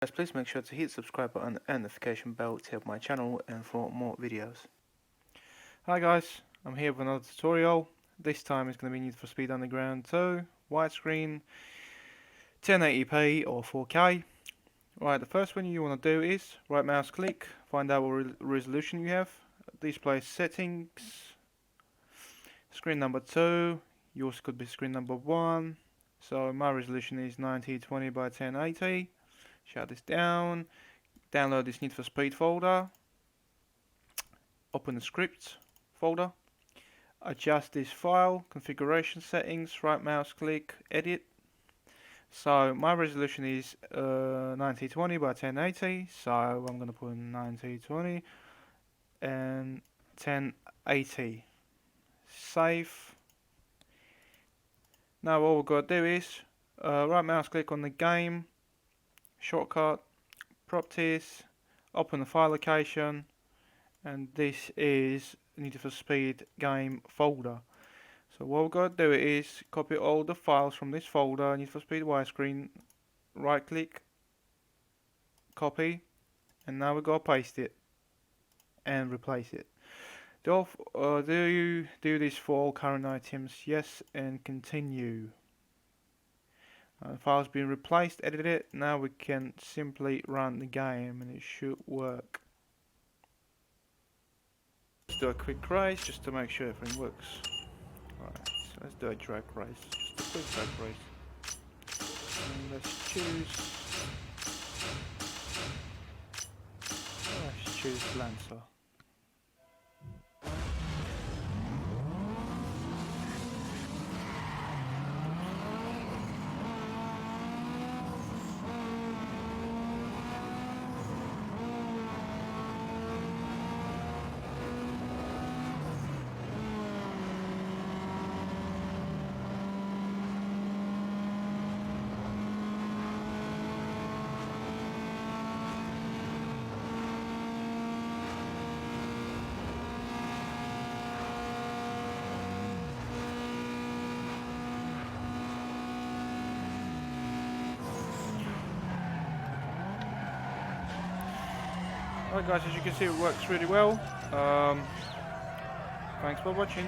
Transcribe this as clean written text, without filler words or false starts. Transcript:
Guys, please make sure to hit the subscribe button and notification bell to help my channel and for more videos. Hi guys, I'm here with another tutorial. This time it's going to be Need for Speed Underground 2, widescreen, 1080p or 4K. Right, the first one you want to do is right mouse click, find out what resolution you have, display settings, screen number 2, yours could be screen number 1. So my resolution is 1920 by 1080. Shut this down, download this Need for Speed folder, open the script folder, adjust this file, configuration settings, right mouse click, edit. So my resolution is 1920 by 1080, so I'm going to put 1920 and 1080. Save. Now all we've got to do is right mouse click on the game, shortcut, properties, open the file location, and this is Need for Speed game folder. So what we've got to do is copy all the files from this folder, Need for Speed widescreen, right click, copy, and now we've got to paste it and replace it. Do you do this for all current items? Yes, and continue. The file's been replaced, edited. Now we can simply run the game and it should work. Let's do a quick race just to make sure everything works. Alright, so let's do a drag race. Just a quick drag race. And let's choose Lancer. Alright guys, as you can see it works really well. Thanks for watching.